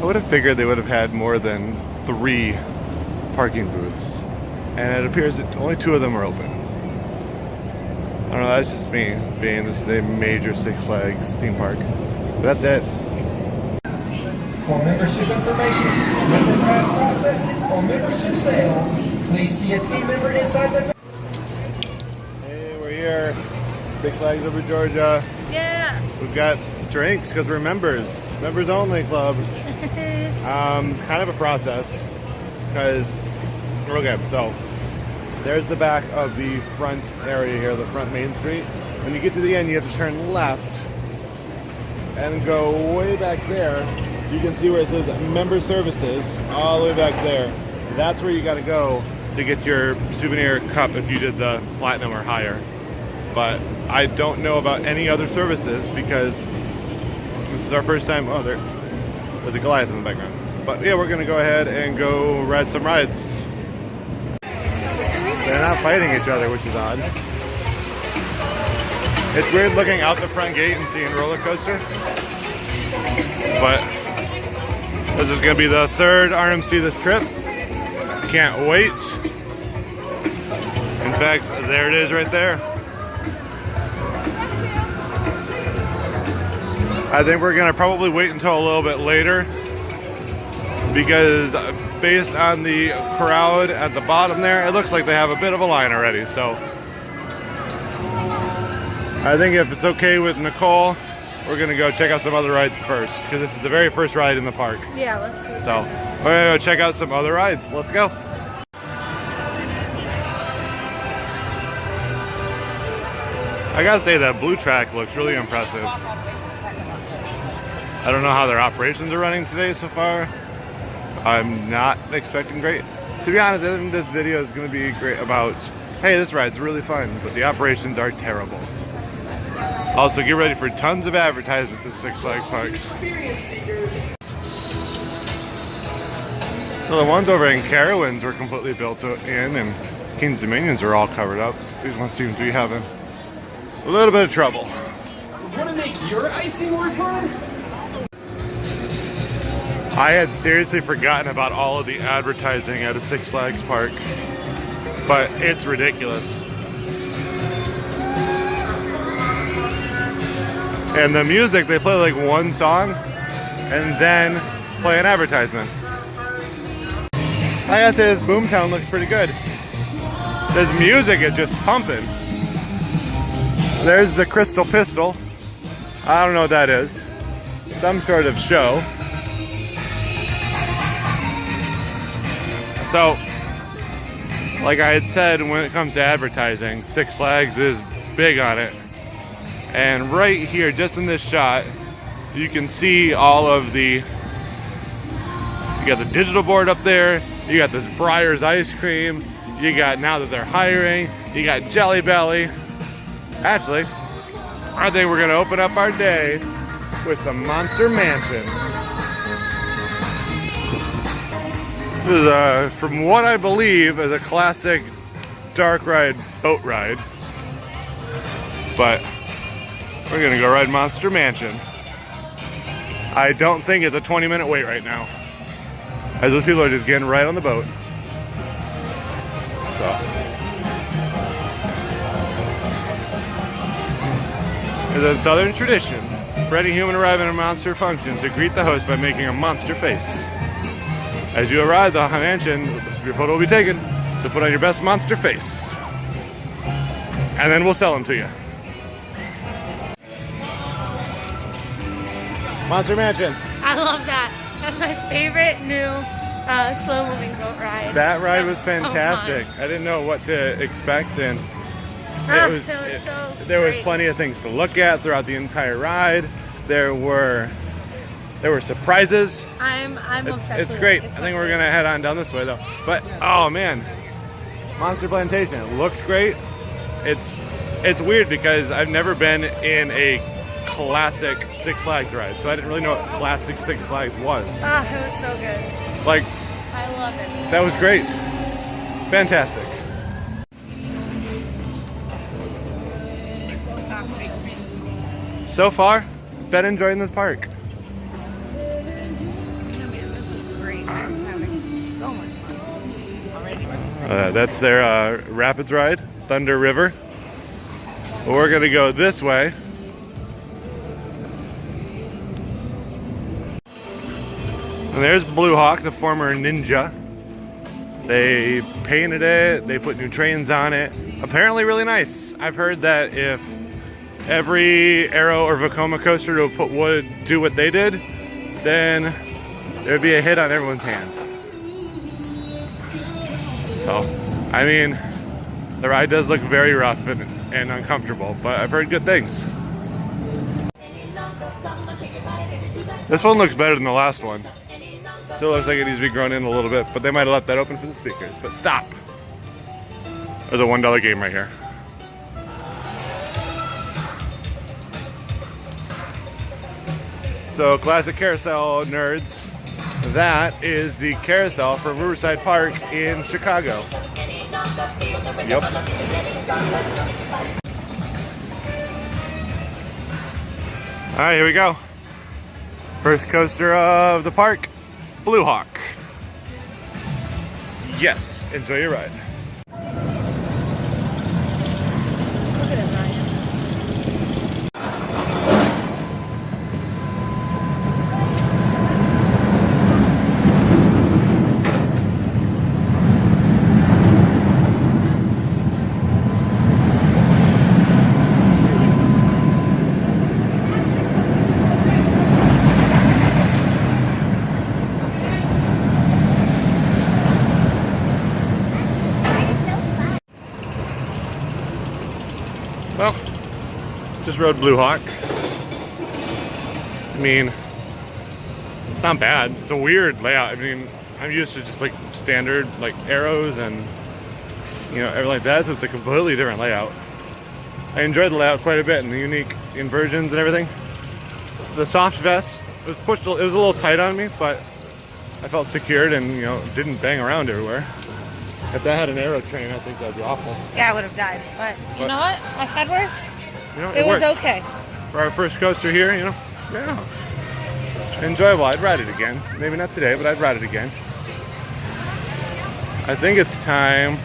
would have figured they would have had more than 3 parking booths, and it appears that only 2 of them are open. I don't know, that's just me, being this is a major Six Flags theme park. But that's it. For membership information, member card processing, or membership sales, please see a team member inside the... Hey, we're here. Six Flags over Georgia. Yeah. We've got drinks because we're members. Members only club. Kind of a process because, okay, so there's the back of the front area here, the front main street. When you get to the end, you have to turn left and go way back there. You can see where it says member services all the way back there. That's where you got to go to get your souvenir cup if you did the platinum or higher. But I don't know about any other services because this is our first time. Oh, there's a Goliath in the background. But yeah, we're gonna go ahead and go ride some rides. They're not fighting each other, which is odd. It's weird looking out the front gate and seeing roller coaster. But this is gonna be the 3rd RMC this trip. Can't wait. In fact, there it is right there. I think we're gonna probably wait until a little bit later because based on the crowd at the bottom there, it looks like they have a bit of a line already. So I think if it's okay with Nicole, we're gonna go check out some other rides first because this is the very first ride in the park. Yeah, let's go. So we're gonna go check out some other rides. Let's go. I gotta say that blue track looks really impressive. I don't know how their operations are running today so far. I'm not expecting great. To be honest, I think this video is going to be great about, hey, this ride's really fun, but the operations are terrible. Also, get ready for tons of advertisements at Six Flags Parks. So the ones over in Carowinds were completely built in, and King's Dominions are all covered up. These ones seem to be having a little bit of trouble. Want to make your icing more fun? I had seriously forgotten about all of the advertising at a Six Flags park, but it's ridiculous. And the music, they play like one song and then play an advertisement. I gotta say this Boomtown looks pretty good. This music is just pumping. There's the Crystal Pistol. I don't know what that is. Some sort of show. So, like I had said, when it comes to advertising, Six Flags is big on it. And right here, just in this shot, you can see all of the, you got the digital board up there, you got this Breyer's ice cream, you got now that they're hiring, you got Jelly Belly. Actually, I think we're gonna open up our day with some Monster Mansion. This is, from what I believe, is a classic dark ride boat ride. But we're gonna go ride Monster Mansion. I don't think it's a 20-minute wait right now, as those people are just getting right on the boat. So. It's a Southern tradition, for any human arriving at a monster function to greet the host by making a monster face. As you arrive at the mansion, your photo will be taken, so put on your best monster face. And then we'll sell them to you. Monster Mansion. I love that. That's my favorite new slow-moving boat ride. That ride was fantastic. I didn't know what to expect, and there was plenty of things to look at throughout the entire ride. There were surprises. I'm obsessed with it. It's great. I think we're gonna head on down this way though. But oh man, Monster Plantation, it looks great. It's weird because I've never been in a classic Six Flags ride, so I didn't really know what classic Six Flags was. Ah, it was so good. Like, I love it. that was great. Fantastic. So far, been enjoying this park. I'm having so much fun already. That's their rapids ride, Thunder River. Well, we're gonna go this way. And there's Blue Hawk, the former Ninja. They painted it, they put new trains on it. Apparently really nice. I've heard that if every Aero or Vekoma coaster would do what they did, then there'd be a hit on everyone's hand. So, I mean, the ride does look very rough and uncomfortable, but I've heard good things. This one looks better than the last one. Still looks like it needs to be grown in a little bit, but they might have left that open for the speakers. But stop! There's a $1 game right here. So, classic carousel nerds. That is the carousel from Riverside Park in Chicago. Yep. Alright, here we go. First coaster of the park, Blue Hawk. Yes, enjoy your ride. Look at it, Ryan. Well, just rode Blue Hawk. I mean, it's not bad. It's a weird layout. I mean, I'm used to just like standard like arrows and everything like that. So it's a completely different layout. I enjoyed the layout quite a bit and the unique inversions and everything. The soft vest was pushed. It was a little tight on me, but I felt secured and didn't bang around everywhere. If that had an arrow train, I think that'd be awful. Yeah, I would have died. But you know what? My head worse. It was worked. okay. For our first coaster here, yeah. Enjoyable. I'd ride it again. Maybe not today, but I'd ride it again. I think it's time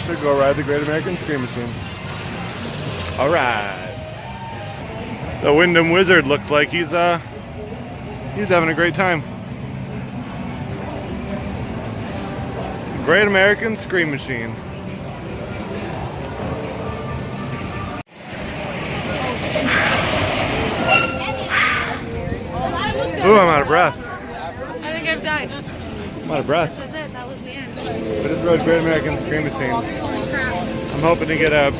to go ride the Great American Scream Machine. All right. The Wyndham Wizard looks like he's having a great time. Great American Scream Machine. Ooh, I'm out of breath. I think I've died. I'm out of breath. This is it. That was the end. I just rode Great American Scream Machine. Holy crap. I'm hoping to get a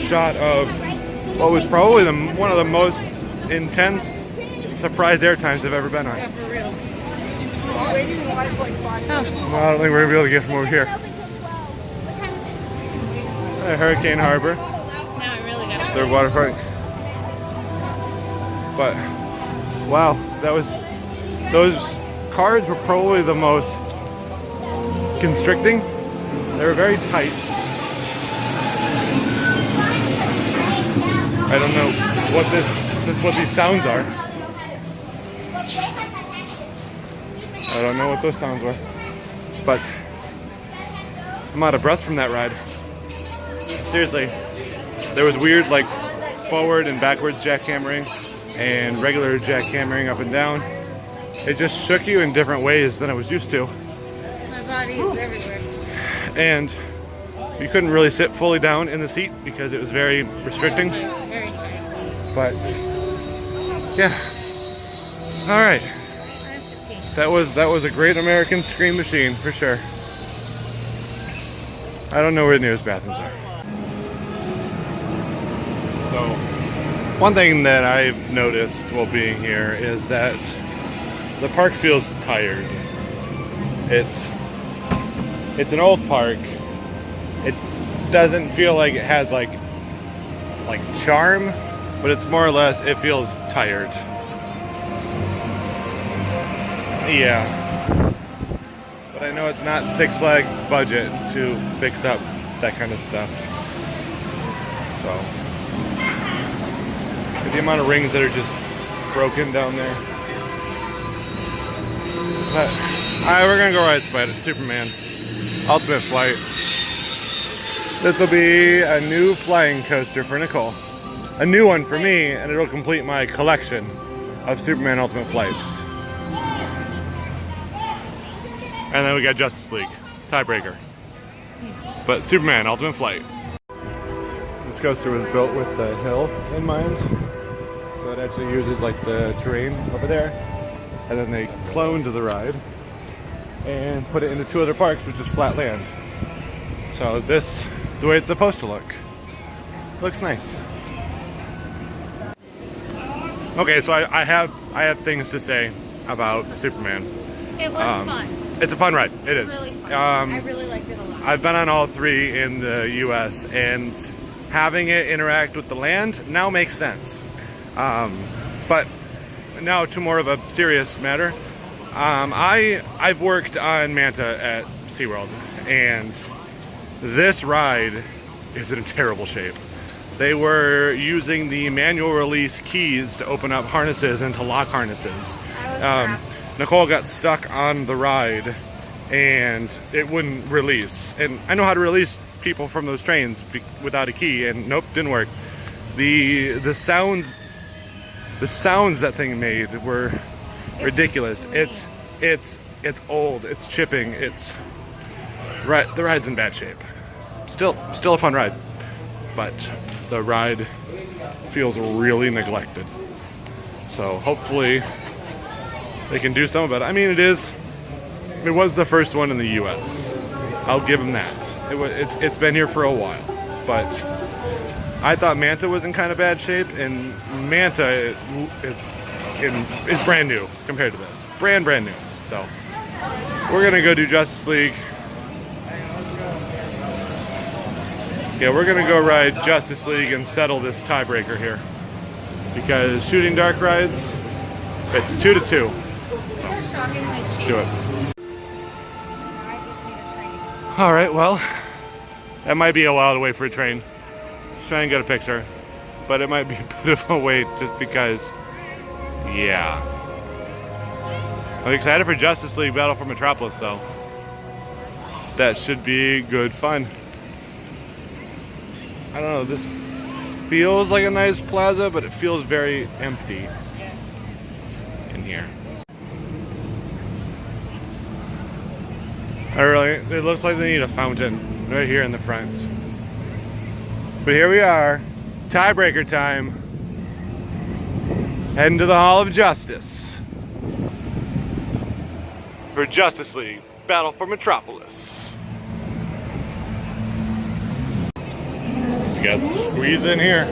shot of what was probably one of the most intense surprise air times I've ever been on. Yeah, for real. Well, I don't think we're going to be able to get from over here. Hurricane Harbor, Now I really got their water park. But wow, those cars were probably the most constricting. They were very tight. I don't know what these sounds are. I don't know what those sounds were. But I'm out of breath from that ride. Seriously, there was weird like forward and backwards jackhammering and regular jackhammering up and down. It just shook you in different ways than I was used to. my body is everywhere. And you couldn't really sit fully down in the seat because it was very restricting. Very tired. But yeah. All right. That was a Great American Scream Machine for sure. I don't know where the nearest bathrooms are. So, one thing that I've noticed while being here is that the park feels tired. It's an old park. It doesn't feel like it has like charm, but it's more or less it feels tired. Yeah. But I know it's not Six Flags budget to fix up that kind of stuff. So, the amount of rings that are just broken down there. But Alright, we're gonna go ride Superman Ultimate Flight. This will be a new flying coaster for Nicole. A new one for me, and it'll complete my collection of Superman Ultimate Flights. And then we got Justice League, tiebreaker. But Superman Ultimate Flight. This coaster was built with the hill in mind. So it actually uses like the terrain over there. And then they cloned the ride and put it into two other parks, which is flat land. So this is the way it's supposed to look. Looks nice. Okay, so I have things to say about Superman. It was fun. It's a fun ride. It is. Really fun. I really liked it a lot. I've been on all three in the U.S. and having it interact with the land now makes sense. But now to more of a serious matter. I've worked on Manta at SeaWorld, and this ride is in terrible shape. They were using the manual release keys to open up harnesses and to lock harnesses. Nicole got stuck on the ride and it wouldn't release. And I know how to release people from those trains without a key, and nope, didn't work. The sounds that thing made were ridiculous. It's old, it's chipping, the ride's in bad shape. Still a fun ride, but the ride feels really neglected. So hopefully they can do some of it. I mean, it was the first one in the US. I'll give them that. It's been here for a while, but I thought Manta was in kind of bad shape, and Manta is brand new compared to this. Brand new. So we're gonna go do Justice League. Yeah, we're gonna go ride Justice League and settle this tiebreaker here, because shooting dark rides, it's 2-2. So, do it. All right, well, that might be a while to wait for a train. Just try and get a picture, but it might be a bit of a wait just because, yeah. I'm excited for Justice League Battle for Metropolis, though. That should be good fun. I don't know, this feels like a nice plaza, but it feels very empty in here. It looks like they need a fountain right here in the front. But here we are, tiebreaker time. Heading to the Hall of Justice for Justice League Battle for Metropolis. You guys squeeze in here.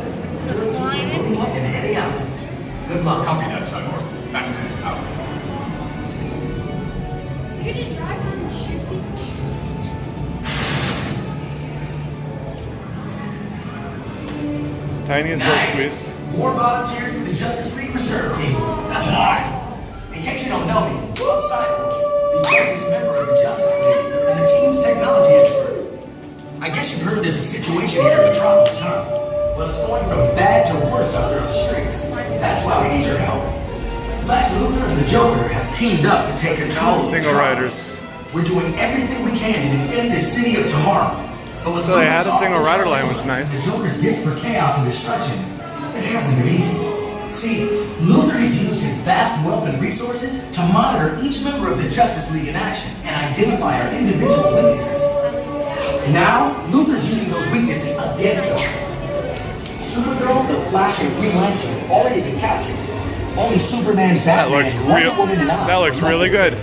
Good luck. Copy that, Cyborg. Back out. You did drive on the shoot people? Tiny and Nice. squeeze. More volunteers for the Justice League Reserve Team. That's awesome. In case you don't know me, I'm Cyborg, the youngest member of the Justice League and the team's technology expert. I guess you've heard there's a situation here in Metropolis, huh? Well, it's going from bad to worse out there on the streets. That's why we need your help. Lex Luthor and the Joker have teamed up to take control of Single Metropolis. riders. We're doing everything we can to defend the city of tomorrow. But with So they had a Luthor's single awful rider trouble, line, which is nice. The Joker's gifts for chaos and destruction. It hasn't been easy. See, Luthor has used his vast wealth and resources to monitor each member of the Justice League in action and identify our individual weaknesses. Now, Luthor's using those weaknesses against us. Supergirl, the Flash, and Green Lantern all even captured. Only Superman, Batman, Wonder Woman, and I That looks really good.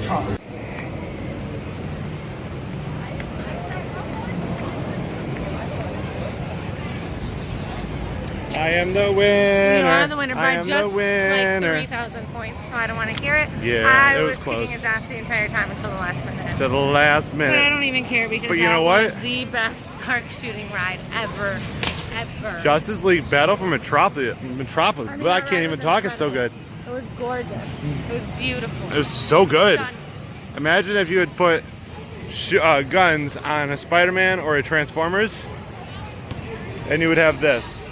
I am the winner. You are the winner I by am just the winner. like 3,000 points, so I don't want to hear it. Yeah, I it was was close. kicking his ass the entire time until the last minute. To the last But I minute. don't even care because But you that know what? was the best dark shooting ride ever. Justice League Battle for Metropolis. I mean, Well, I that can't ride even was talk. It's so good. incredible. It was gorgeous. It was beautiful. It was so good. Stunning. Imagine if you had put guns on a Spider-Man or a Transformers, and you would have this.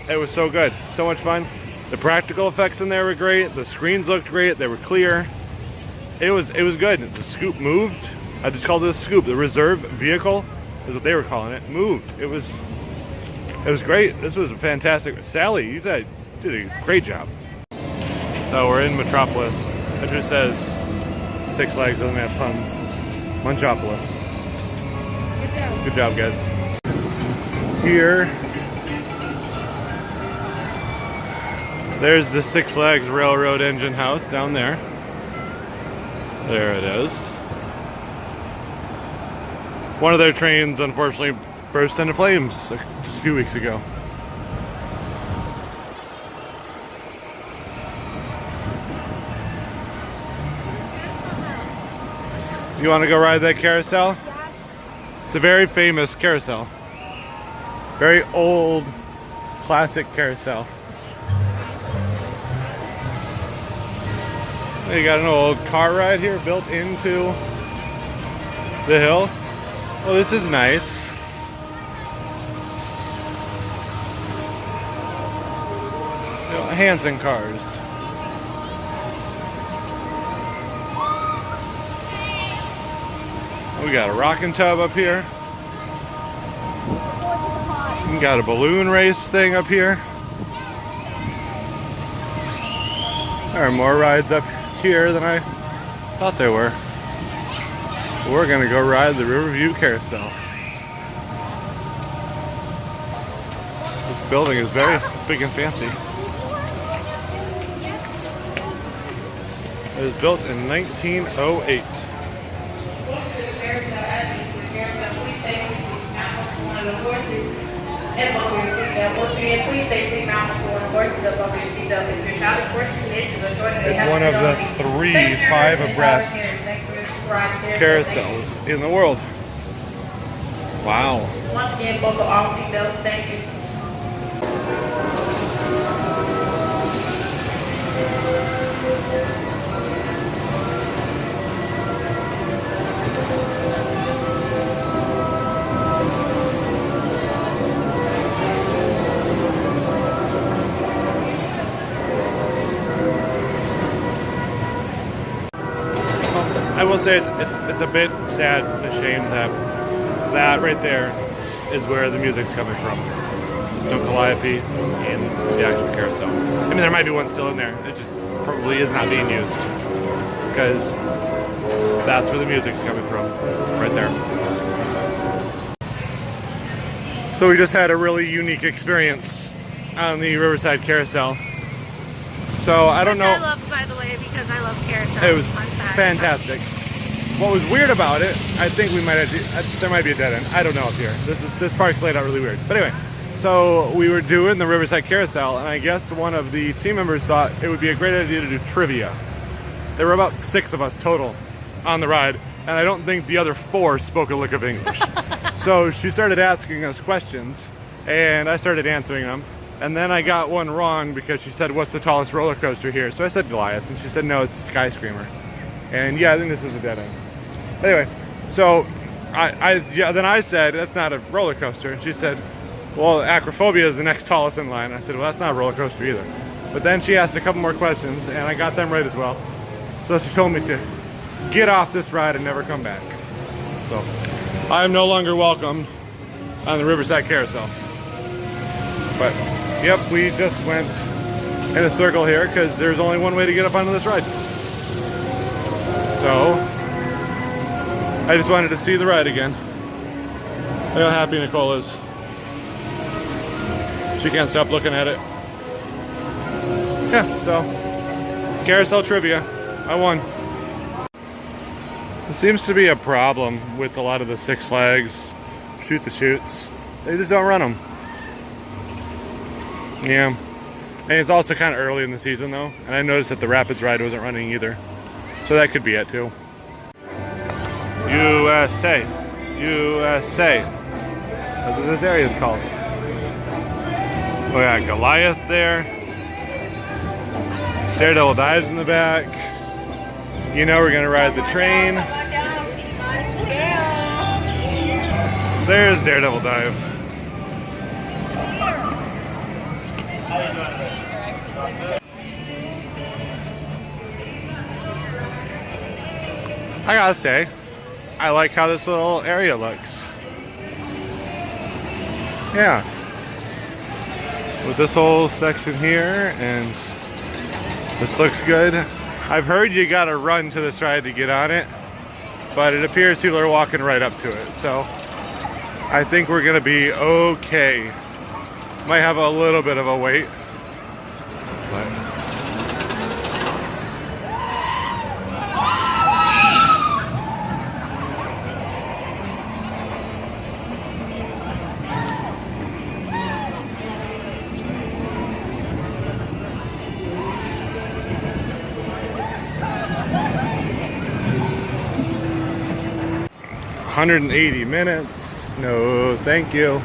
It was so good. So much fun. The practical effects in there were great. The screens looked great. They were clear. it was good. The scoop moved. I just called it a scoop. The reserve vehicle is what they were calling it. Moved. It was great. This was fantastic. Sally, you did a great job. So we're in Metropolis. It just says Six Flags, doesn't have puns. Munchopolis. Good job, guys. Here, there's the Six Flags Railroad engine house down there. There it is. One of their trains, unfortunately, burst into flames a few weeks ago. You want to go ride that carousel? Yes. It's a very famous carousel. Very old, classic carousel. You got an old car ride here built into the hill. Oh, this is nice. You know, Hanson cars. We got a rocking tub up here. We got a balloon race thing up here. There are more rides up here than I thought there were. We're gonna go ride the Riverview Carousel. This building is very big and fancy. It was built in 1908. It's one of the 5 abreast carousels in the world. Wow. Once again, both are all seatbelts. Thank you. I will say it's a bit sad, a shame that right there is where the music's coming from. No Calliope in the actual carousel. I mean, there might be one still in there. It just probably is not being used because that's where the music's coming from, right there. So we just had a really unique experience on the Riverside Carousel. So I don't know. I love, by the way, because I love carousel. It was fantastic. What was weird about it, I think we might have, there might be a dead end. I don't know up here. This park's laid out really weird. But anyway, so we were doing the Riverside Carousel, and I guess one of the team members thought it would be a great idea to do trivia. There were about 6 of us total on the ride, and I don't think the other 4 spoke a lick of English. So she started asking us questions, and I started answering them. And then I got one wrong because she said, "What's the tallest roller coaster here?" So I said Goliath, and she said, "No, it's Sky Screamer." And yeah, I think this is a dead end. Anyway, so then I said, "That's not a roller coaster." And she said, "Well, acrophobia is the next tallest in line." And I said, "Well, that's not a roller coaster either." But then she asked a couple more questions, and I got them right as well. So she told me to get off this ride and never come back. So I am no longer welcome on the Riverside Carousel. But yep, we just went in a circle here because there's only one way to get up onto this ride. So I just wanted to see the ride again. Look how happy Nicole is. She can't stop looking at it. Yeah, so carousel trivia. I won. There seems to be a problem with a lot of the Six Flags shoot the chutes. They just don't run them. Yeah, and it's also kind of early in the season though, and I noticed that the Rapids ride wasn't running either, so that could be it too. USA, USA. That's what this area is called. We got Goliath there. Daredevil Dives in the back. You know we're gonna ride the train. There's Daredevil Dive. I gotta say, I like how this little area looks. Yeah. With this whole section here, and this looks good. I've heard you gotta run to this ride to get on it, but it appears people are walking right up to it. So I think we're gonna be okay. Might have a little bit of a wait. But 180 minutes. No, thank you.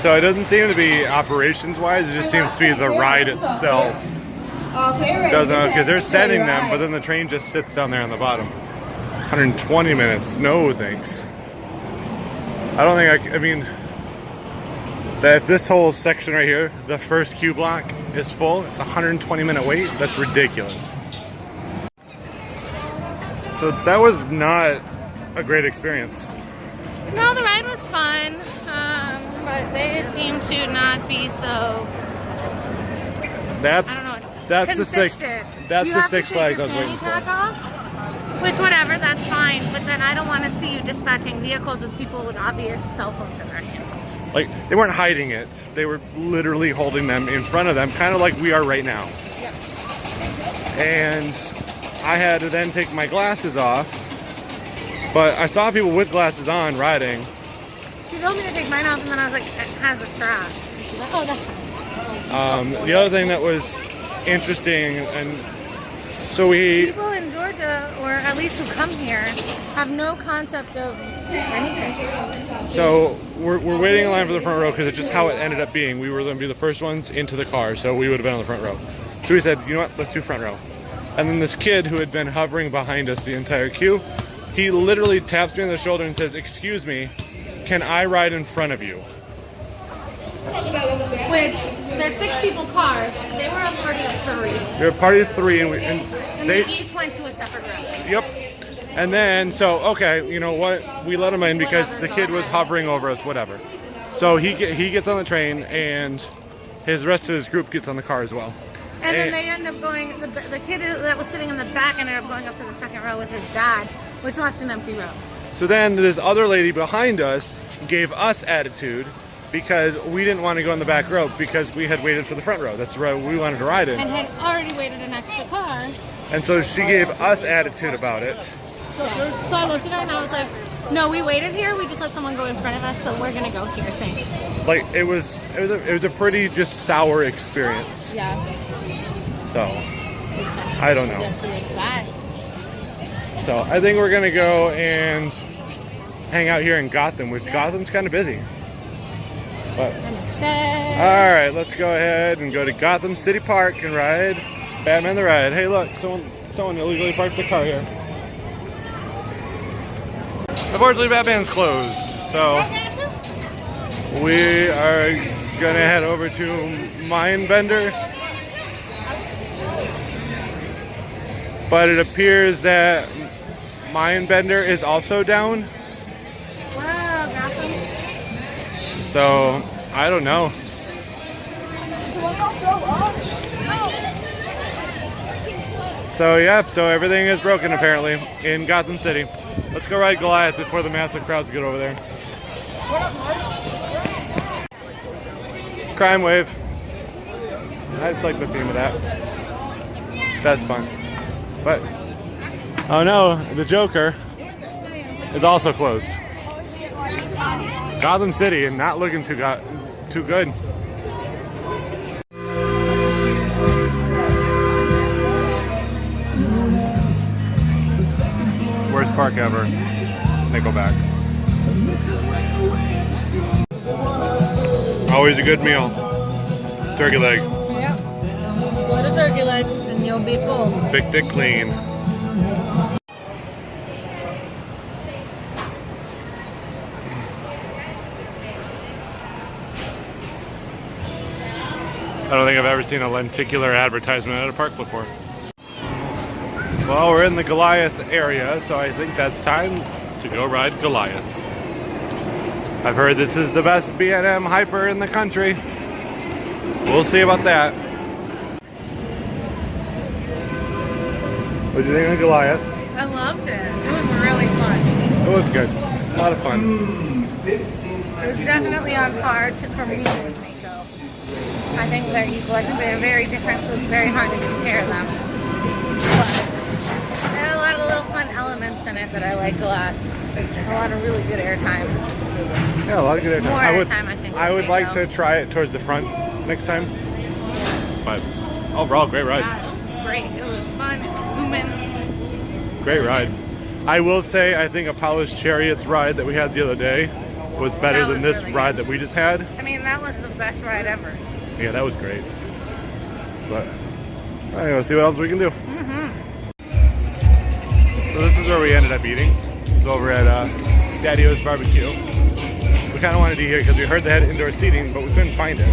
So it doesn't seem to be operations-wise. It just seems to be the ride itself. Doesn't, because they're setting them, but then the train just sits down there on the bottom. 120 minutes. No, thanks. I don't think I mean, that if this whole section right here, the first queue block is full, it's a 120-minute wait. That's ridiculous. So that was not a great experience. No, the ride was fun, but they seem to not be so. That's I don't know. that's the Six. Consistent. That's You the have to Six take Flags I your was waiting fanny for. pack off, which, whatever, that's fine. But then I don't want to see you dispatching vehicles with people with obvious cell phones in their hand. Like, they weren't hiding it. They were literally holding them in front of them, kind of like we are right now. Yep. And I had to then take my glasses off. But I saw people with glasses on riding. She told me to take mine off, and then I was like, it has a strap. And she's like, oh, that's fine. The other thing that was interesting, and so People in Georgia, or at least who come here, have no concept of anything. So we're waiting in line for the front row because it's just how it ended up being. We were going to be the first ones into the car, so we would have been on the front row. So we said, you know what, let's do front row. And then this kid who had been hovering behind us the entire queue, he literally taps me on the shoulder and says, "Excuse me, can I ride in front of you?" Which, there's 6 people cars. They were a party of 3. We were a party of 3, and And they each went to a separate room. Yep. And then, so, okay, you know what? We let him in because the kid was hovering over us, whatever. So he gets on the train, and his rest of his group gets on the car as well. And then they end up going, the kid that was sitting in the back ended up going up to the second row with his dad, which left an empty row. So then this other lady behind us gave us attitude because we didn't want to go in the back row because we had waited for the front row. That's the row we wanted to ride in. And had already waited an extra car. And so she gave us attitude about it. So I looked at her and I was like, no, we waited here. We just let someone go in front of us, so we're going to go here. Thanks. Like, it was a pretty just sour experience. Yeah. So, I don't know. Yes, she was bad. So I think we're gonna go and hang out here in Gotham, which Gotham's kind of busy. But I'm upset. all right, let's go ahead and go to Gotham City Park and ride Batman the Ride. Hey, look, someone illegally parked their car here. Unfortunately, Batman's closed, so we are gonna head over to Mindbender. But it appears that Mindbender is also down. Wow, Gotham. So, I don't know. So, yeah, so everything is broken apparently in Gotham City. Let's go ride Goliath before the massive crowds get over there. Crime Wave. I just like the theme of that. That's fun. But, oh no, the Joker is also closed. Gotham City and not looking too good. Worst park ever. Nickelback. Always a good meal. Turkey leg. Yep. Split a turkey leg and you'll be full. Big dick clean. I don't think I've ever seen a lenticular advertisement at a park before. Well, we're in the Goliath area, so I think that's time to go ride Goliath. I've heard this is the best B&M hyper in the country. We'll see about that. What do you think of Goliath? I loved it. It was really fun. It was good. A lot of fun. It was definitely on par for me with Mako. I think they're equal. I think they're very different, so it's very hard to compare them. But there are a lot of little fun elements in it that I liked a lot. A lot of really good airtime. Yeah, a lot of good airtime. More airtime, I think. I would like to try it towards the front next time. But overall, great ride. Yeah, it was great. It was fun. Zoom in. Great ride. I will say, I think Apollo's Chariots ride that we had the other day was better That than was this really ride good. that we just had. I mean, that was the best ride ever. Yeah, that was great. But anyway, let's see what else we can do. So this is where we ended up eating. It's over at Daddy-O's Barbecue. We kind of wanted to eat here because we heard they had indoor seating, but we couldn't find it.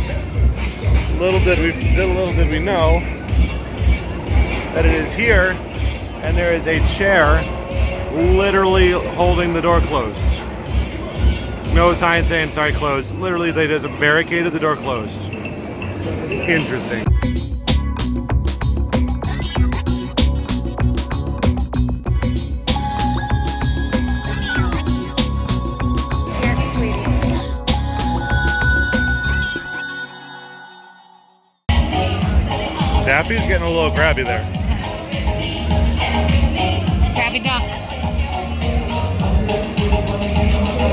Little did we know that it is here, and there is a chair literally holding the door closed. No sign saying sorry closed. Literally, they just barricaded the door closed. Interesting. Yes, sweetie. Dappy's getting a little grabby there. Grabby duck.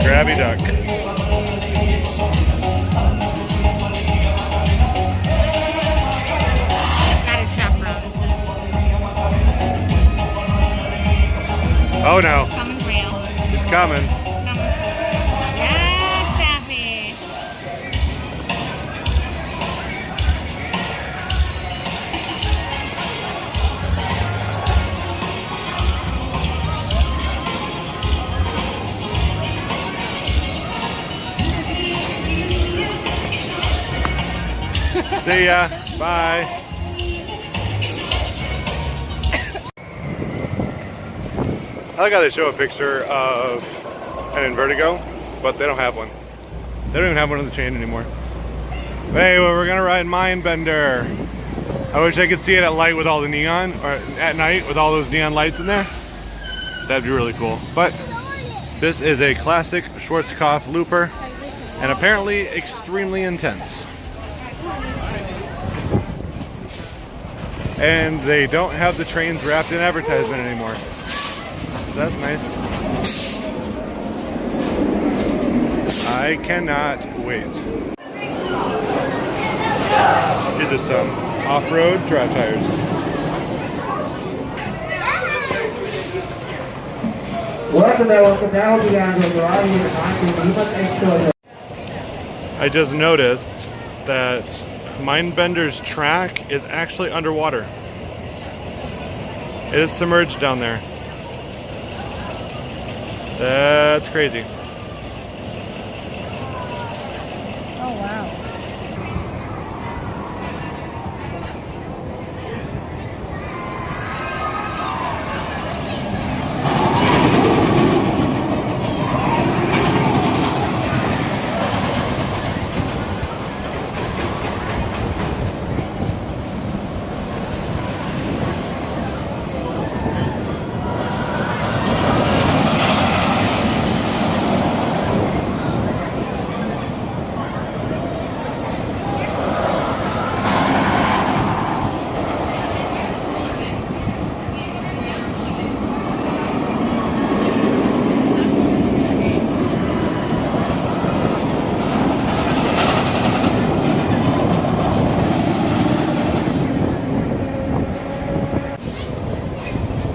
Grabby duck. It's got a chaperone. Oh no, Coming for you. it's coming. Yes, Daffy. See ya. Bye. I like how they show a picture of an Invertigo, but they don't have one. They don't even have one on the chain anymore. But anyway, we're gonna ride Mindbender. I wish I could see it at light with all the neon, or at night with all those neon lights in there. That'd be really cool. But this is a classic Schwarzkopf looper, and apparently extremely intense. And they don't have the trains wrapped in advertisement anymore. So that's nice. I cannot wait. These are some off-road dry tires. Welcome now beyond the variety of content. I just noticed that Mindbender's track is actually underwater. It is submerged down there. That's crazy. Oh, wow.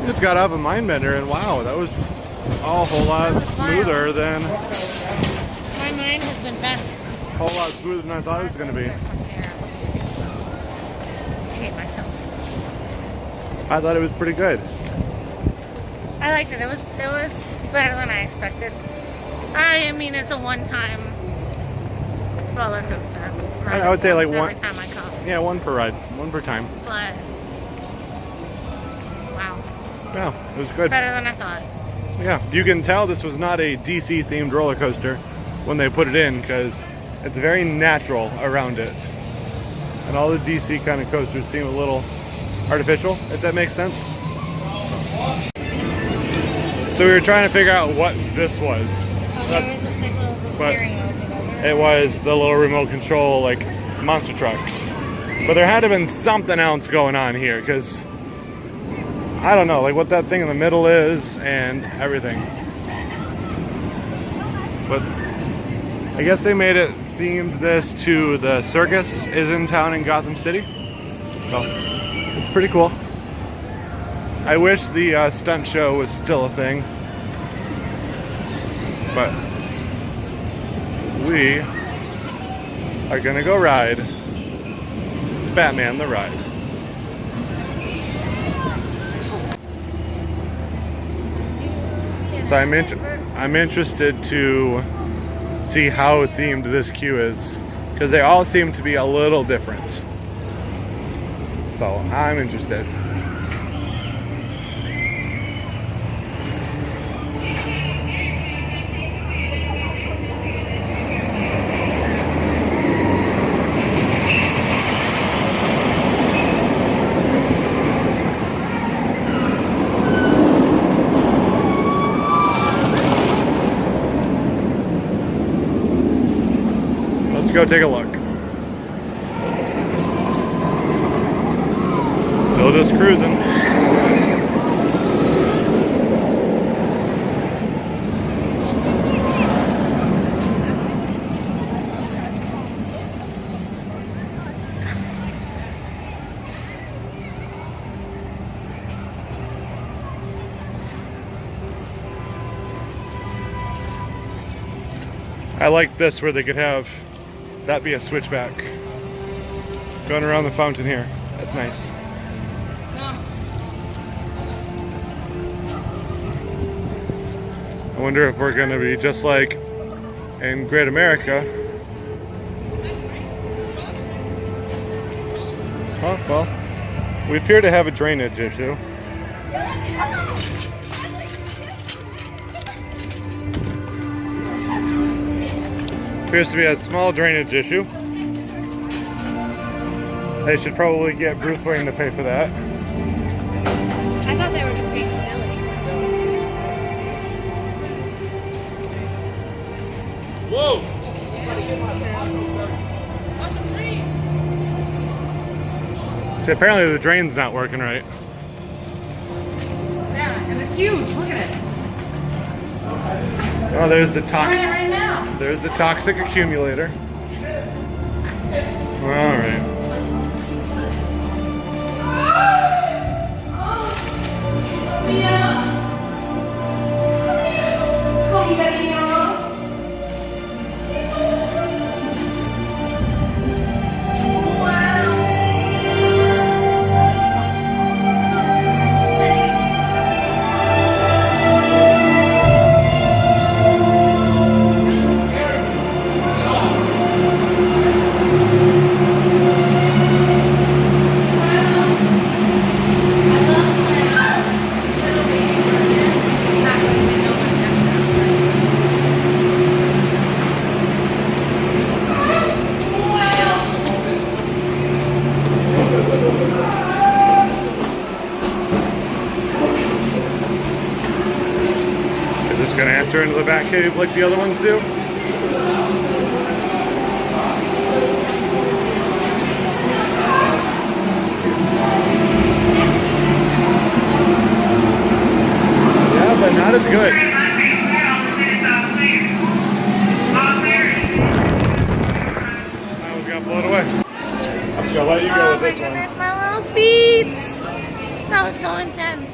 Just got off a Mindbender, and wow, that was a whole lot smoother than My mind has been bent. a whole lot smoother than I thought it was going to be. I hate myself. I thought it was pretty good. I liked it. It was better than I expected. I mean, it's a one-time roller coaster. I would say like Every one. time I come, Yeah, one per ride, one per time. but wow. No, it was good. Better than I thought. Yeah, you can tell this was not a DC themed roller coaster when they put it in because it's very natural around it. And all the DC kind of coasters seem a little artificial, if that makes sense. So we were trying to figure out what this was. Oh, there's the steering wheel. It was the little remote control, like, monster trucks. But there had to have been something else going on here, because I don't know, like what that thing in the middle is and everything. But I guess they made it themed this to the circus is in town in Gotham City. So it's pretty cool. I wish the stunt show was still a thing. But we are gonna go ride Batman the Ride. So I'm interested to see how themed this queue is because they all seem to be a little different. So I'm interested. Go take a look. Still just cruising. I like this where they could have that be a switchback. Going around the fountain here. That's nice. I wonder if we're going to be just like in Great America. Huh? Well, we appear to have a drainage issue. Appears to be a small drainage issue. They should probably get Bruce Wayne to pay for that. I thought they were just being silly. Whoa! See, apparently the drain's not working right. Yeah, and it's huge. Look at it. Oh, there's the We're in it right now. There's the toxic accumulator. All right. Gonna enter into the Batcave like the other ones do. Yeah, but not as good. I was gonna blow it away. I'm just gonna let you go with this one. Oh my goodness, my little feet! That was so intense.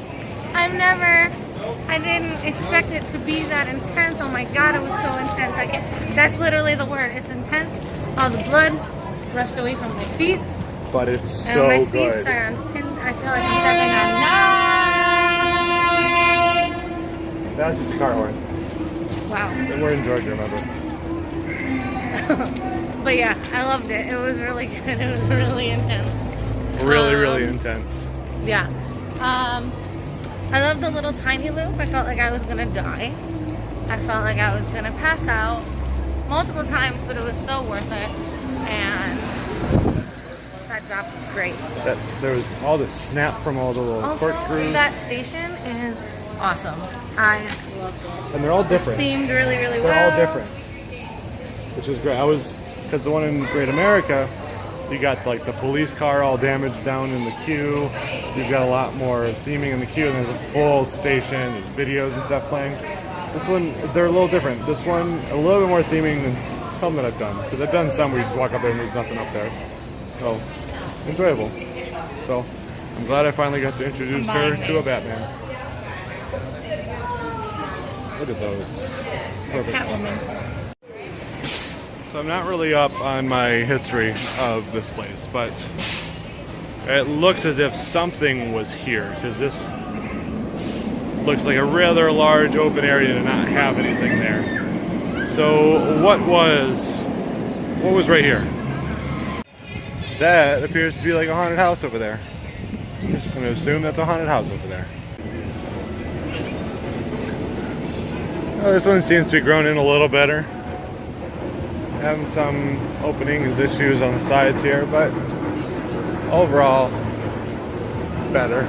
I didn't expect it to be that intense. Oh my god, it was so intense. That's literally the word. It's intense. All the blood rushed away from my feet. But it's And so my feet good. are on pin. I feel like I'm stepping on knives. That's just a car horn. Wow. And we're in Georgia, remember? But yeah, I loved it. It was really good. It was really intense. Really, really intense. Yeah. I love the little tiny loop. I felt like I was gonna die. I felt like I was gonna pass out multiple times, but it was so worth it. And that drop was great. There was all the snap from all the little Also, corkscrews. that station is awesome. I loved it. And they're all different. It's themed really, really well. They're all different, which is great. Because the one in Great America, you got like the police car all damaged down in the queue. You've got a lot more theming in the queue, and there's a full station. There's videos and stuff playing. This one, they're a little different. This one, a little bit more theming than some that I've done. Because I've done some where you just walk up there and there's nothing up there. So, enjoyable. So, I'm glad I finally got to introduce her to a Batman. Look at those. Perfect. Catwoman. So I'm not really up on my history of this place, but it looks as if something was here, because this looks like a rather large open area to not have anything there. So what was right here? That appears to be like a haunted house over there. I'm just going to assume that's a haunted house over there. Oh, this one seems to be grown in a little better. Having some openings, issues on the sides here, but overall, better.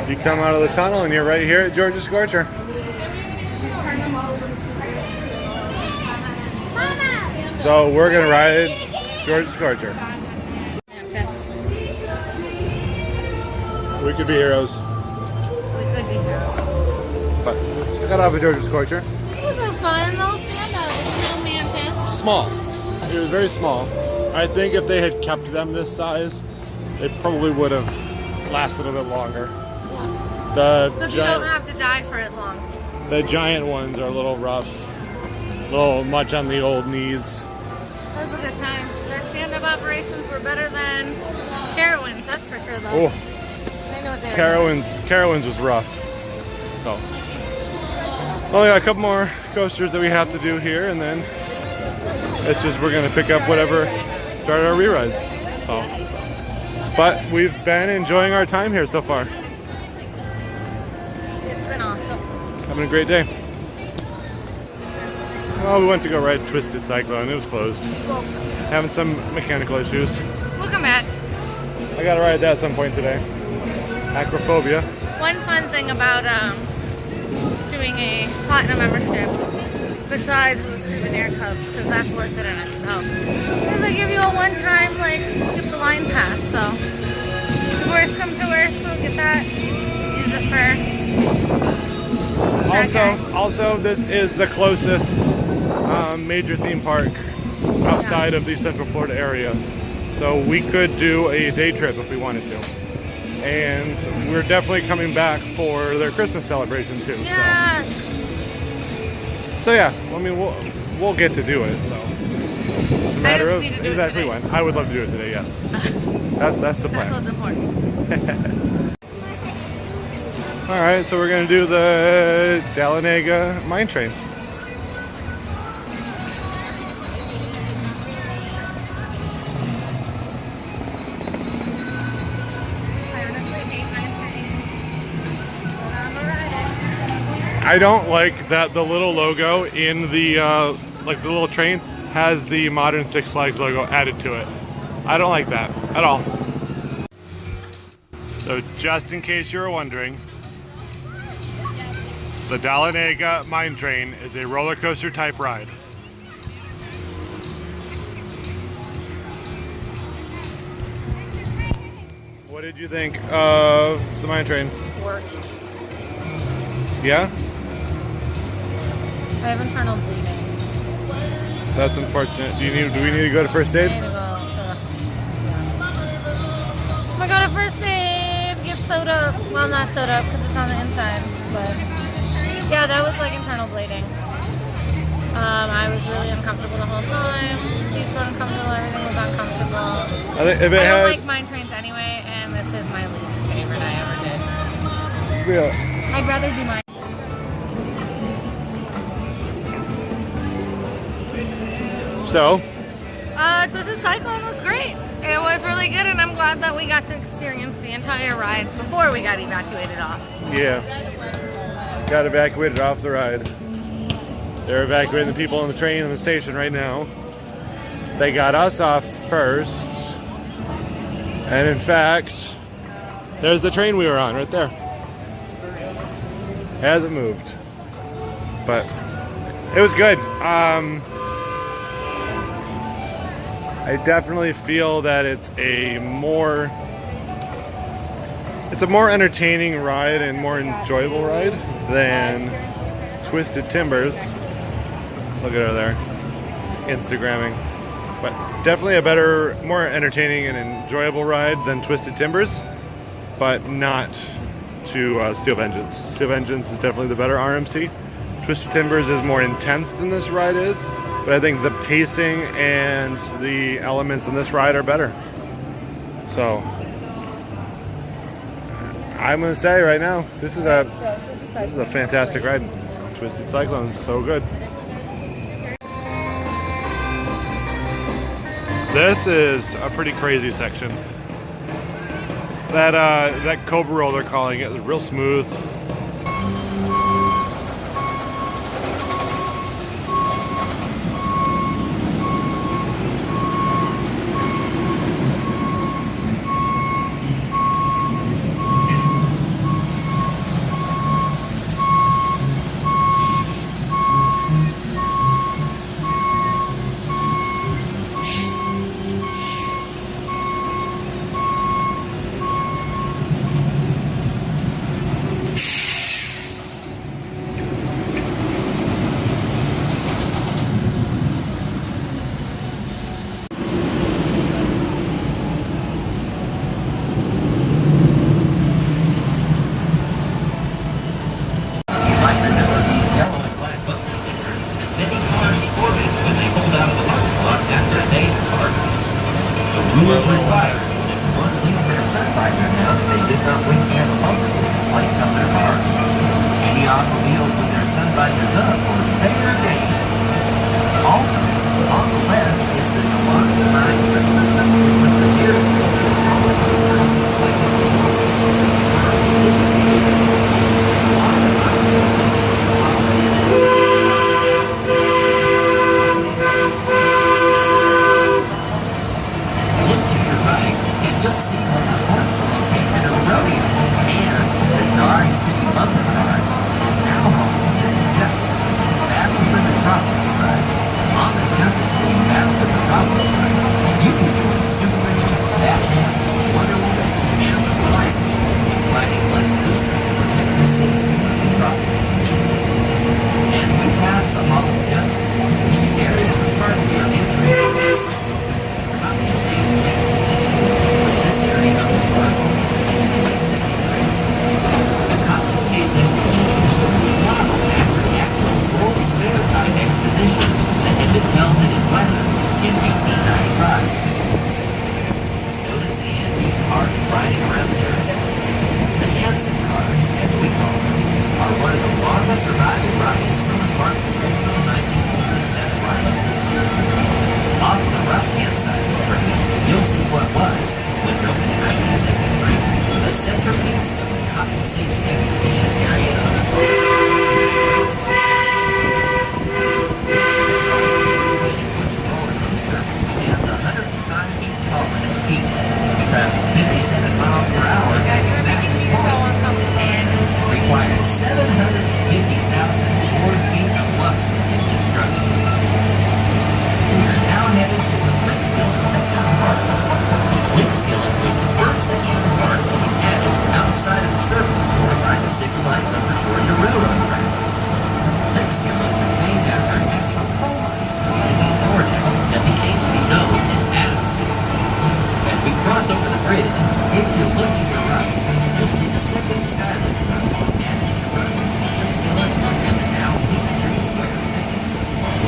You come out of the tunnel and you're right here at Georgia Scorcher. So we're gonna ride Georgia Scorcher. Mantis. We could be heroes, We could be heroes. but just got off of Georgia Scorcher. It was a fun little stand-up. It's little mantis. Small. It was very small. I think if they had kept them this size, it probably would have lasted a bit longer. Because you don't have to die for as long. The giant ones are a little rough, a little much on the old knees. That was a good time. Their stand-up operations were better than Carowinds, that's for sure though. Oh, They know what they were doing. Carowinds was rough. So, well, we got a couple more coasters that we have to do here, and then it's just we're gonna pick up whatever, start our re-rides. So, but we've been enjoying our time here so far. It's been awesome. Having a great day. Well, we went to go ride Twisted Cyclone. It was closed. Having some mechanical issues. We'll come back. I gotta ride that at some point today. Acrophobia. One fun thing about doing a platinum membership, besides the souvenir cups, because that's worth it in itself, is they give you a one-time like skip the line pass. So if worst comes to worst, we'll get that. Use it for. Also, this is the closest major theme park outside of the Central Florida area. So we could do a day trip if we wanted to. And we're definitely coming back for their Christmas celebration too. Yes. So yeah, I mean we'll get to do it. So it's a matter of exactly when. I would love to do it today. Yes, that's the plan. That's what's important. All right, so we're gonna do the Dahlonega mine train. I don't like that the little logo in the like the little train has the modern Six Flags logo added to it. I don't like that at all. So just in case you were wondering, the Dahlonega mine train is a roller coaster type ride. What did you think of the mine train? Worst. Yeah? I have internal bleeding. That's unfortunate. Do we need to go to first aid? I need to go to, yeah. I'm gonna go to first aid, get sewed up. Well, not sewed up because it's on the inside, but yeah, that was like internal bleeding. I was really uncomfortable the whole time. Seats were uncomfortable, everything was uncomfortable. I don't like mine trains anyway, and this is my least favorite I ever did. Yeah. I'd rather do mine. So, Twisted Cyclone was great. It was really good, and I'm glad that we got to experience the entire ride before we got evacuated off. Yeah. Got evacuated off the ride. They're evacuating the people on the train and the station right now. They got us off first. And in fact, there's the train we were on right there. It hasn't moved. But it was good. I definitely feel that it's a more entertaining ride and more enjoyable ride than Twisted Timbers. Look at her there, Instagramming. But definitely a better, more entertaining and enjoyable ride than Twisted Timbers, but not to Steel Vengeance. Steel Vengeance is definitely the better RMC. Twisted Timbers is more intense than this ride is, but I think the pacing and the elements in this ride are better. So I'm gonna say right now, this is a fantastic ride. Twisted Cyclone is so good. This is a pretty crazy section. That Cobra roll they're calling it is real smooth. Rules require that one leaves their sun visor down if they did not wait to have a bumper placed on their car. Any automobiles with their sun visors up will pay their date. Also, on the left is the Noir 9 trip, which was the dearest thing to the public on 36 flights of the city standards. The Noir 9 trip is operated in cities. You'll see what was once the location of a rodeo, and the Dodge City Bumper Cars is now home to the Justice League Battle for Metropolis ride. On the Justice League Battle for Metropolis ride, you can join Superman, Batman, Wonder Woman, and the Flash, fighting Lex Luthor to protect the citizens of Metropolis. As we pass the Hall of Justice, the area of the park we are entering is Cotton State's Exposition. This area of the park in 1973. The Cotton States Exposition was modeled after the actual World's Fair type exposition that had been held in Atlanta in 1895. Notice the antique cars riding around the exhibit. The Hanson cars, as we call them, are one of the longest surviving rides from the park's original 1967 ride. On the right-hand side of the train, you'll see what was, when built in 1973, the centerpiece of the Cotton States Exposition area of the park. Stands 105 feet tall at its peak. It travels 57 miles per hour at its fastest point, and required 750,000 board feet of lumber in construction. We are now headed to the Lickskillen section of the park. Lickskillen was the first section of the park to be added outside of the circle formed by the Six Flags Over Georgia Railroad track. Lickskillen was named after an actual coal mine in Georgia that became to be known as Adamsville. As we cross over the bridge, if you look to your right, you'll see the second Skyline Road was added to both Lickskillen and the now Peachtree Square sections of the park.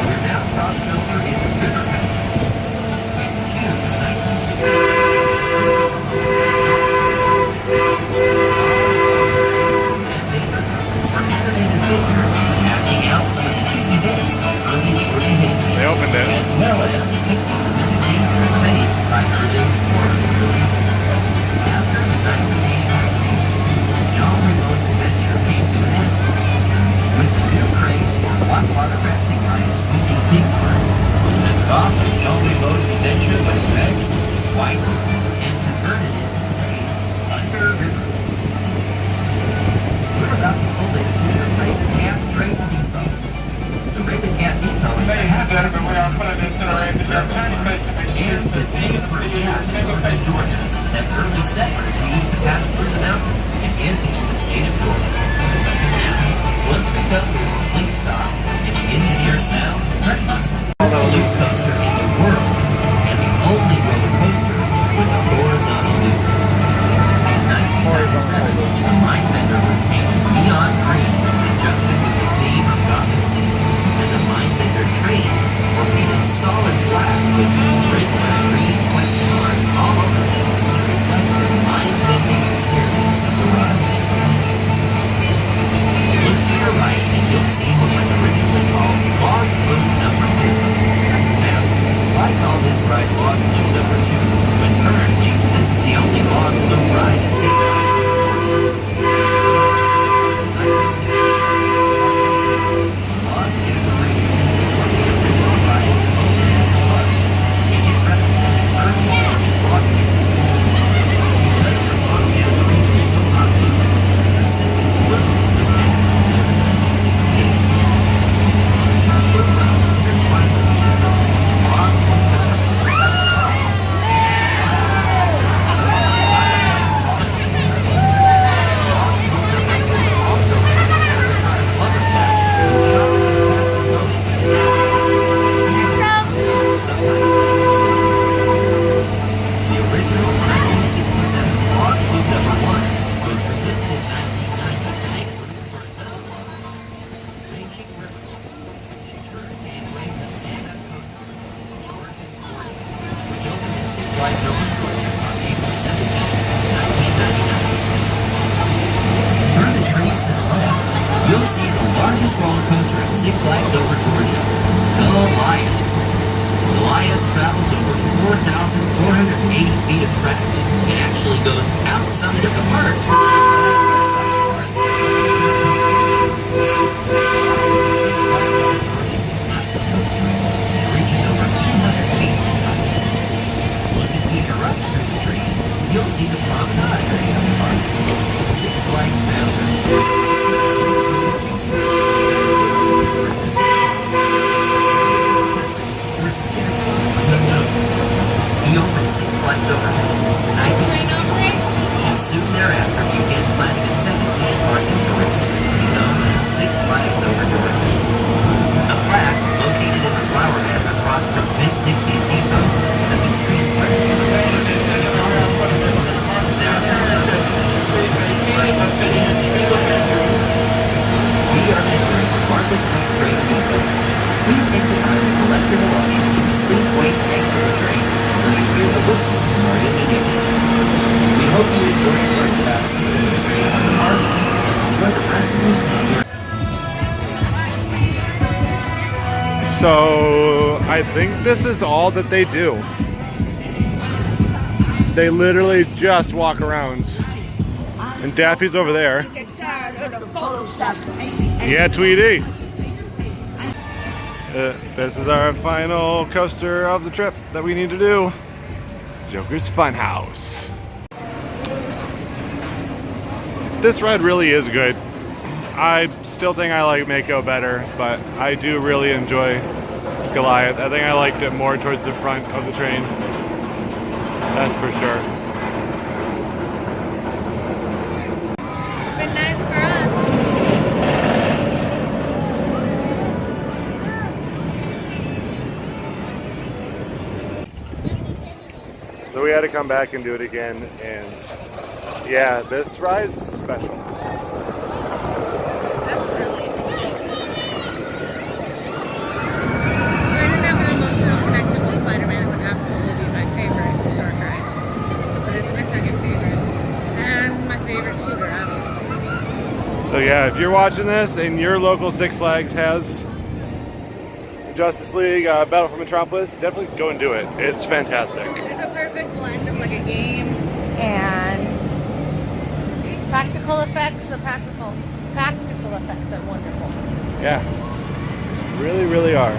We're now crossing over into river country. In June of 1960, out some of the key events of early Georgia history, They opened it. as well as depicting the many dangerous phase named for a gap in northern Georgia that early settlers used to pass through the mountains and into the state of Georgia. Now, once we come to a complete stop, and the engineer sounds and threatens the loop coaster in the world, and the only roller coaster with a horizontal loop. In 1997, the Mindbender was painted neon green in conjunction with the theme of Gotham City, and the Mindbender trains were painted solid black with regular green question marks all over them to reflect the mind-bending experience of the ride. Look to your right and you'll see what was originally called Log Flume Number 2. Now, I call this ride Log Flume Number 2, but currently this is the only log flume ride in Six Flags. Log Jamboree, one of the original rides to open at the park, and it represented early Georgia's logging industry. Because the Log Jamboree was so popular, the second flume was added in the 1968 season. Two flume routes intertwined with each other. Log Flume Number 3 was called. The original 1967 Log Flume Number 1 was rebuilt in 1990 to make room for another log flume, Raging Rivers, which in turn gave way to stand-up coaster Georgia's Origin, which opened in Six Flags Over Georgia on April 17, 1999. Turn the trees to the left, you'll see the largest roller coaster in Six Flags Over Georgia, Goliath. Goliath travels over 4,480 feet of track. It actually goes outside of the park. Six Flags Over Georgia's entire coaster reaches over 200 feet in height. Looking to your right through the trees, you'll see the promenade area of the park. Six Flags founder. He opened Six Flags Over Texas in 1961, and soon thereafter began planning a second theme park in Georgia to be known as Six Flags Over Georgia. A plaque located in the flower bed across from Miss Dixie's Depot, the Peachtree Square Center. We are entering Marcus Point Train Depot. Please take the time to collect your belongings. Please wait to exit the train until you hear the whistle from our engineer. We hope you enjoyed learning about some of the history of the park and enjoy the rest of your stay here. So I think this is all that they do. They literally just walk around. And Daffy's over there. Yeah, Tweety. This is our final coaster of the trip that we need to do. Joker's Funhouse. This ride really is good. I still think I like Mako better, but I do really enjoy Goliath. I think I liked it more towards the front of the train. That's for sure. It's been nice for us. So we had to come back and do it again, and yeah, this ride's special. That's really. If I didn't have an emotional connection with Spider-Man, it would absolutely be my favorite dark ride. But it's my second favorite. And my favorite shooter, obviously. So yeah, if you're watching this and your local Six Flags has Justice League Battle for Metropolis, definitely go and do it. It's fantastic. It's a perfect blend of like a game and practical effects. The practical effects are wonderful. Yeah, really, really are.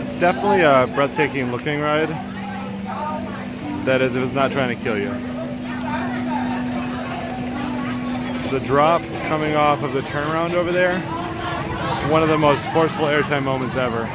It's definitely a breathtaking looking ride. That is, if it's not trying to kill you. The drop coming off of the turnaround over there one of the most forceful airtime moments ever.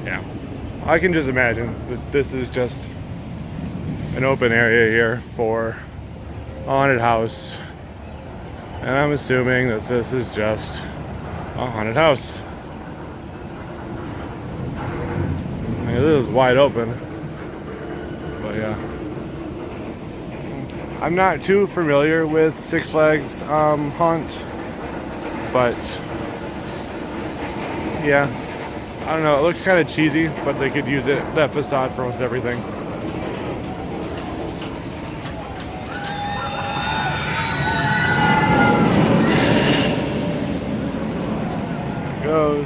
Yeah, I can just imagine that this is just an open area here for a haunted house, and I'm assuming that this is just a haunted house. I mean, this is wide open, but yeah. I'm not too familiar with Six Flags haunt, but yeah. I don't know, it looks kind of cheesy, but they could use that facade for almost everything. Goes.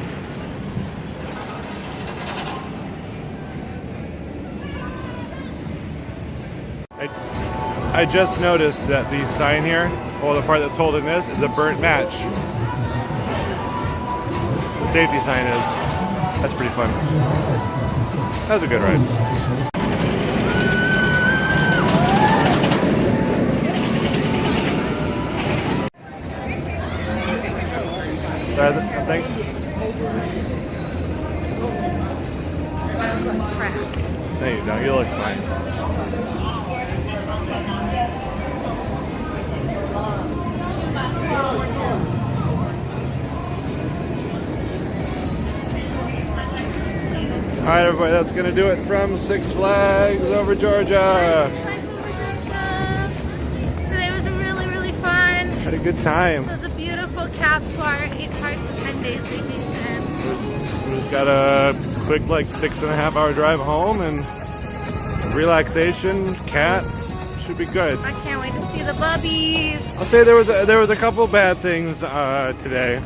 I just noticed that the sign here, or the part that's holding this, is a burnt match. The safety sign is. That's pretty fun. That was a good ride. Thanks. There you go. You look fine. All right, everybody, that's going to do it from Six Flags over Georgia. Today was really, really fun. Had a good time. It was a beautiful cap to our 8 parks, 10 days vacation. We've got a quick, like, 6.5 hour drive home and relaxation, cats. Should be good. I can't wait to see the bubbies. I'll say there was a couple bad things today.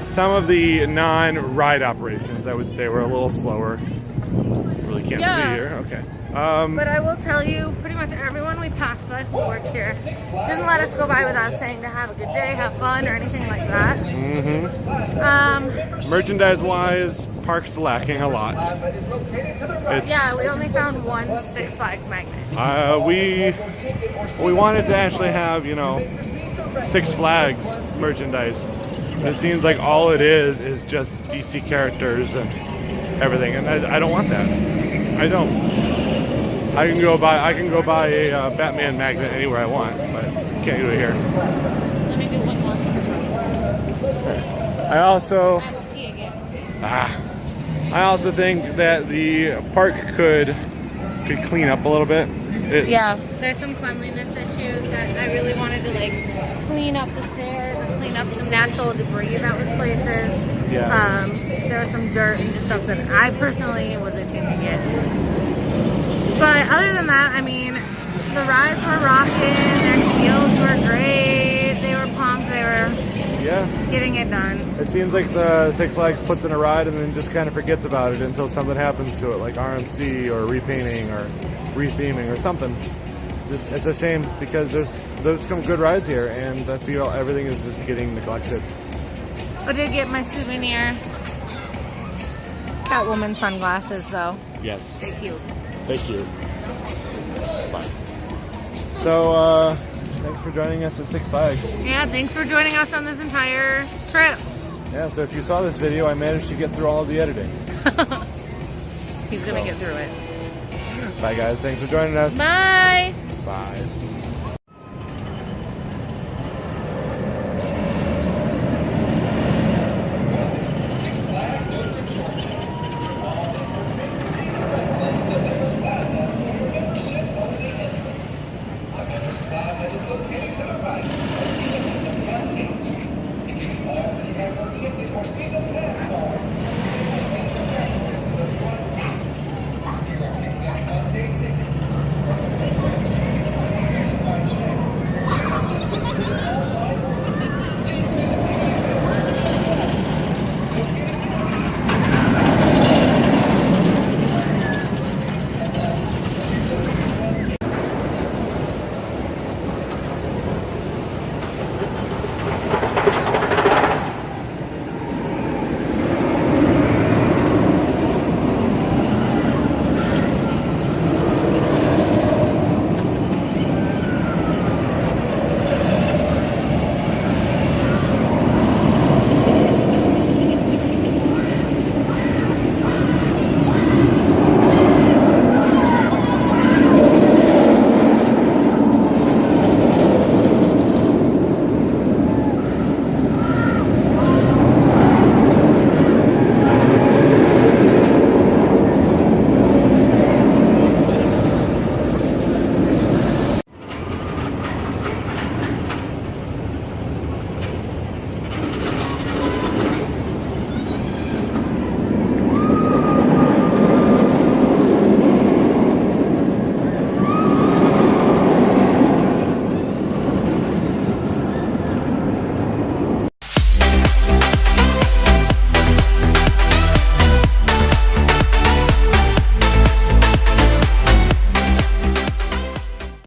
Some of the non-ride operations, I would say, were a little slower. Really can't see here. Okay. But I will tell you, pretty much everyone we passed by who worked here didn't let us go by without saying to have a good day, have fun, or anything like that. Merchandise-wise, park's lacking a lot. Yeah, we only found one Six Flags magnet. We wanted to actually have, you know, Six Flags merchandise. It seems like all it is just DC characters and everything, and I don't want that. I don't. I can go buy a Batman magnet anywhere I want, but can't do it here. Let me do one more. I also I will pee again. I also think that the park could clean up a little bit. Yeah, there's some cleanliness issues that I really wanted to like clean up the stairs and clean up some natural debris that was places. Yeah. There was some dirt and just stuff that I personally was itching to get. But other than that, I mean, the rides were rocking, their deals were great, they were pumped, they were getting it done. It seems like the Six Flags puts in a ride and then just kind of forgets about it until something happens to it, like RMC or repainting or retheming or something. Just it's a shame because there's some good rides here, and I feel everything is just getting neglected. I did get my souvenir Catwoman sunglasses though. Yes. They're cute. Thank you. Bye. So, thanks for joining us at Six Flags. Yeah, thanks for joining us on this entire trip. Yeah, so if you saw this video, I managed to get through all of the editing. He's gonna get through it. Bye, guys. Thanks for joining us. Bye. Bye.